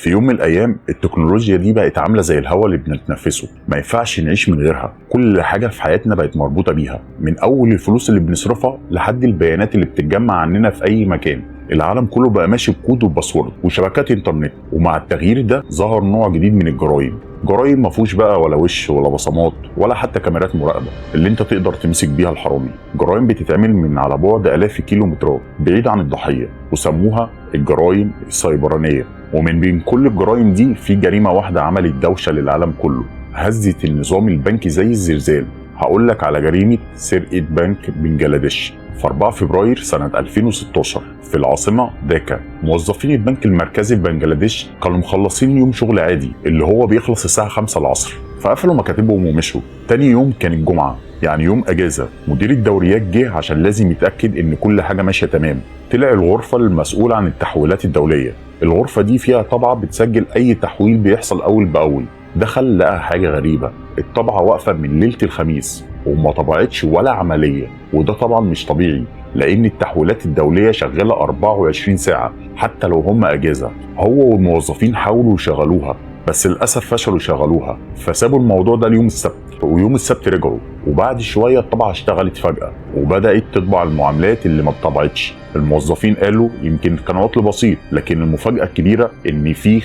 في يوم من الايام التكنولوجيا دي بقت عامله زي الهواء اللي بنتنفسه، ما ينفعش نعيش من غيرها. كل حاجه في حياتنا بقت مربوطه بيها، من اول الفلوس اللي بنصرفها لحد البيانات اللي بتتجمع عننا في اي مكان. العالم كله بقى ماشي بكود وباسورد وشبكات انترنت، ومع التغيير ده ظهر نوع جديد من الجرائم. جرائم ما فيهوش بقى ولا وش ولا بصمات ولا حتى كاميرات مراقبه اللي انت تقدر تمسك بيها الحرامي. جرائم بتتعمل من على بعد الاف الكيلومترات بعيد عن الضحيه، وسموها الجرائم السيبرانيه. ومن بين كل الجرائم دي في جريمه واحده عملت دوشه للعالم كله، هزت النظام البنكي زي الزلزال. هقول لك على جريمه سرقه بنك بنجلاديش في 4 فبراير سنة 2016 في العاصمة داكا. موظفين البنك المركزي في بنجلاديش كانوا مخلصين يوم شغل عادي اللي هو بيخلص الساعة 5 العصر، فقفلوا مكاتبهم ومشوا. تاني يوم كان الجمعة، يعني يوم اجازة. مدير الدوريات جه عشان لازم يتأكد ان كل حاجة ماشية تمام. طلع الغرفة المسؤولة عن التحويلات الدولية. الغرفة دي فيها طبعة بتسجل اي تحويل بيحصل اول باول. دخل لقى حاجة غريبة، الطبعة واقفة من ليلة الخميس وما طبعتش ولا عملية. وده طبعا مش طبيعي، لأن التحويلات الدولية شغالة 24 ساعة حتى لو هم أجازة. هو والموظفين حاولوا يشغلوها بس للأسف فشلوا يشغلوها، فسابوا الموضوع ده ليوم السبت. ويوم السبت رجعوا، وبعد شوية الطبعة اشتغلت فجأة وبدأت تطبع المعاملات اللي ما اتطبعتش. الموظفين قالوا يمكن كان عطل بسيط، لكن المفاجأة الكبيرة إن في